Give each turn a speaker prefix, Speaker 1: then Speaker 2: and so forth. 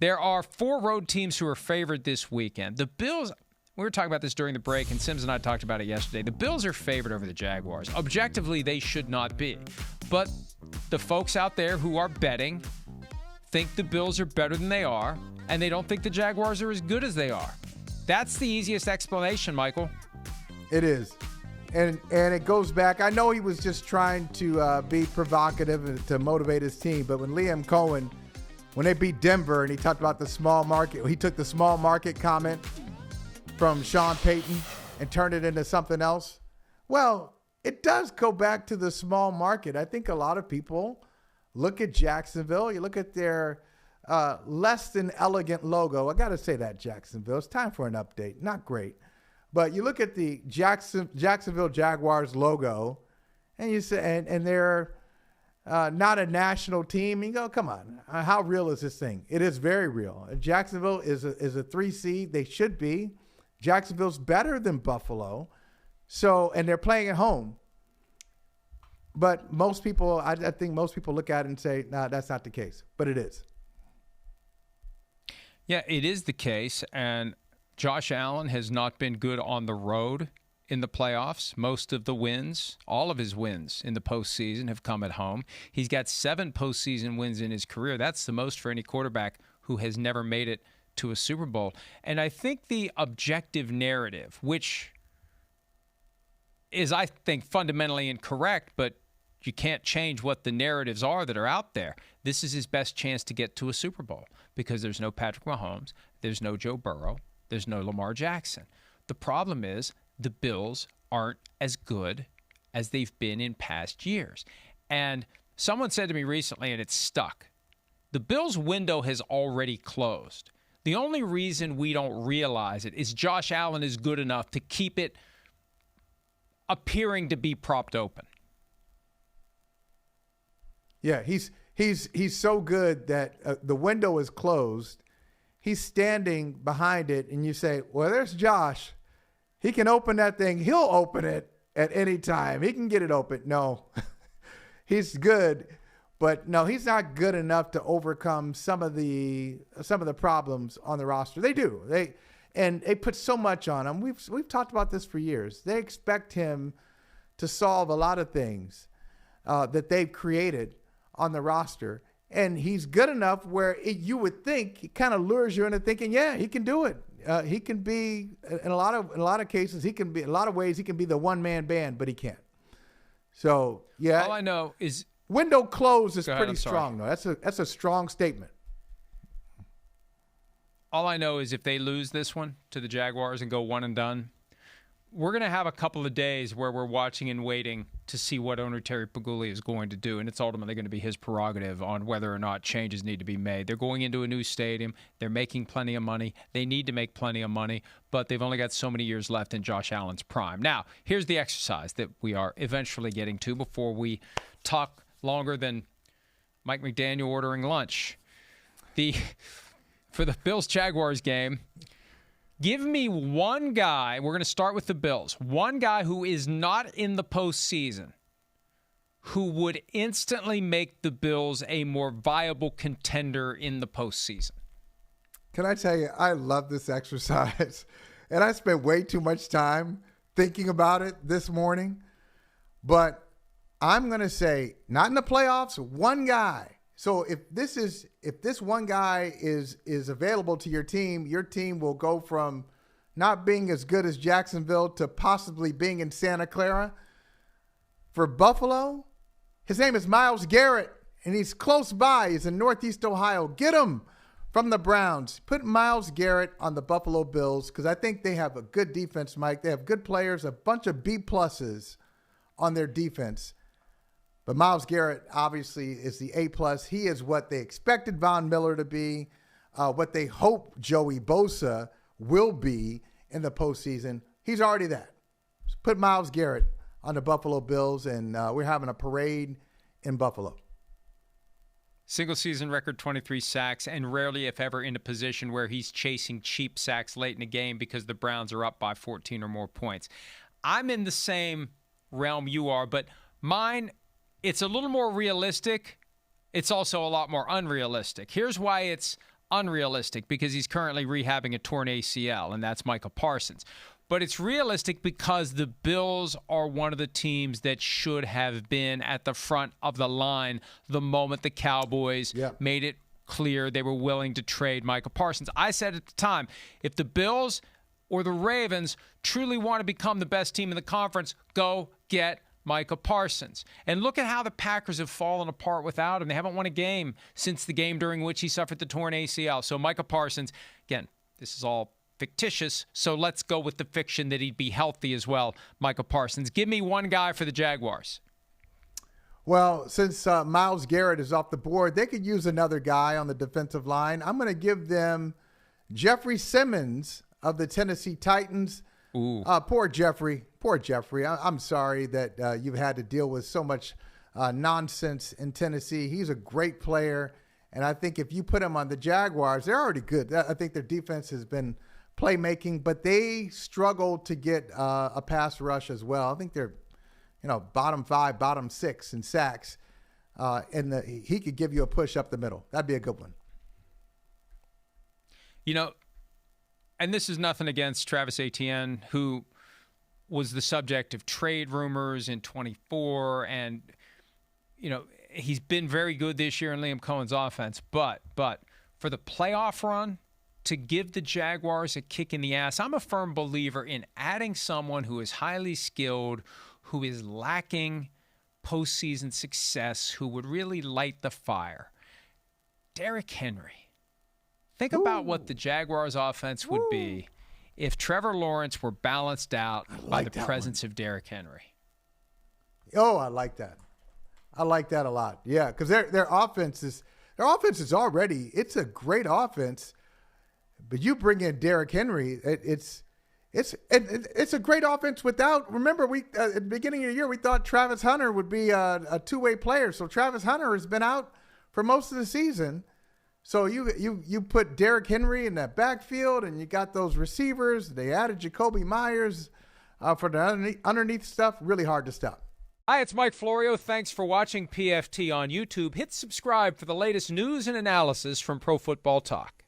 Speaker 1: There are 4 road teams who are favored this weekend. The Bills, we were talking about this during the break, and Sims and I talked about it yesterday. The Bills are favored over the Jaguars. Objectively, they should not be. But the folks out there who are betting think the Bills are better than they are, and they don't think the Jaguars are as good as they are. That's the easiest explanation, Michael.
Speaker 2: It is. And it goes back. I know he was just trying to be provocative and to motivate his team, but when Liam Cohen, when they beat Denver and he talked about the small market, he took the small market comment from Sean Payton and turned it into something else. Well, it does go back to the small market. I think a lot of people look at Jacksonville. You look at their less than elegant logo. I got to say that, Jacksonville. It's time for an update. Not great. But you look at the Jacksonville Jaguars logo, and you say, and they're not a national team. You go, come on, how real is this thing? It is very real. Jacksonville is a 3 seed. They should be. Jacksonville's better than Buffalo, and they're playing at home. But most people, I think most people look at it and say, nah, that's not the case. But it is.
Speaker 1: Yeah, it is the case, and Josh Allen has not been good on the road in the playoffs. Most of the wins, all of his wins in the postseason have come at home. He's got 7 postseason wins in his career. That's the most for any quarterback who has never made it to a Super Bowl. And I think the objective narrative, which is, I think, fundamentally incorrect, but you can't change what the narratives are that are out there. This is his best chance to get to a Super Bowl because there's no Patrick Mahomes, there's no Joe Burrow, there's no Lamar Jackson. The problem is the Bills aren't as good as they've been in past years. And someone said to me recently, and it stuck, the Bills' window has already closed. The only reason we don't realize it is Josh Allen is good enough to keep it appearing to be propped open.
Speaker 2: Yeah, he's so good that the window is closed. He's standing behind it, and you say, well, there's Josh. He can open that thing. He'll open it at any time. He can get it open. No, he's good, but no, he's not good enough to overcome some of the problems on the roster. They do. They put so much on him. We've talked about this for years. They expect him to solve a lot of things that they've created on the roster. And he's good enough where you would think he kind of lures you into thinking, yeah, he can do it. He can be in a lot of cases. He can be in a lot of ways. He can be the one-man band, but he can't. So yeah.
Speaker 1: All I know is
Speaker 2: window closed is pretty strong, though. That's a strong statement.
Speaker 1: All I know is if they lose this one to the Jaguars and go one and done, we're going to have a couple of days where we're watching and waiting to see what owner Terry Paguli is going to do, and it's ultimately going to be his prerogative on whether or not changes need to be made. They're going into a new stadium. They're making plenty of money. They need to make plenty of money, but they've only got so many years left in Josh Allen's prime. Now, here's the exercise that we are eventually getting to before we talk longer than Mike McDaniel ordering lunch. For the Bills-Jaguars game, give me one guy, we're going to start with the Bills, one guy who is not in the postseason who would instantly make the Bills a more viable contender in the postseason.
Speaker 2: Can I tell you, I love this exercise, and I spent way too much time thinking about it this morning, but I'm going to say, not in the playoffs, one guy. So if this one guy is available to your team will go from not being as good as Jacksonville to possibly being in Santa Clara. For Buffalo, his name is Myles Garrett, and he's close by. He's in Northeast Ohio. Get him from the Browns. Put Myles Garrett on the Buffalo Bills because I think they have a good defense, Mike. They have good players, a bunch of B-pluses on their defense. But Myles Garrett obviously is the A+. He is what they expected Von Miller to be, what they hope Joey Bosa will be in the postseason. He's already that. So put Myles Garrett on the Buffalo Bills, and we're having a parade in Buffalo.
Speaker 1: Single season record 23 sacks, and rarely, if ever, in a position where he's chasing cheap sacks late in a game because the Browns are up by 14 or more points. I'm in the same realm you are, but mine, it's a little more realistic. It's also a lot more unrealistic. Here's why it's unrealistic because he's currently rehabbing a torn ACL, and that's Micah Parsons. But it's realistic because the Bills are one of the teams that should have been at the front of the line the moment the Cowboys made it clear they were willing to trade Micah Parsons. I said at the time, if the Bills or the Ravens truly want to become the best team in the conference, go get Micah Parsons. And look at how the Packers have fallen apart without him. They haven't won a game since the game during which he suffered the torn ACL. So Micah Parsons, again, this is all fictitious, so let's go with the fiction that he'd be healthy as well. Micah Parsons. Give me one guy for the Jaguars.
Speaker 2: Well, since Myles Garrett is off the board, they could use another guy on the defensive line. I'm going to give them Jeffrey Simmons of the Tennessee Titans.
Speaker 1: Ooh.
Speaker 2: Poor Jeffrey. Poor Jeffrey. I'm sorry that you've had to deal with so much nonsense in Tennessee. He's a great player, and I think if you put him on the Jaguars, they're already good. I think their defense has been playmaking, but they struggled to get a pass rush as well. I think they're, bottom 5, bottom 6 in sacks, and he could give you a push up the middle. That'd be a good one.
Speaker 1: And this is nothing against Travis Etienne, who was the subject of trade rumors in 24, and he's been very good this year in Liam Cohen's offense. But for the playoff run, to give the Jaguars a kick in the ass, I'm a firm believer in adding someone who is highly skilled, who is lacking postseason success, who would really light the fire. Derrick Henry. Think about what the Jaguars' offense would be if Trevor Lawrence were balanced out by the presence of Derrick Henry.
Speaker 2: Oh, I like that. I like that a lot. Yeah, because their offense is already, it's a great offense. But you bring in Derrick Henry, it's a great offense without. Remember, we at the beginning of the year we thought Travis Hunter would be a two-way player. So Travis Hunter has been out for most of the season. So you put Derrick Henry in that backfield, and you got those receivers. They added Jacoby Myers for the underneath stuff. Really hard to stop.
Speaker 1: Hi, it's Mike Florio. Thanks for watching PFT on YouTube. Hit subscribe for the latest news and analysis from Pro Football Talk.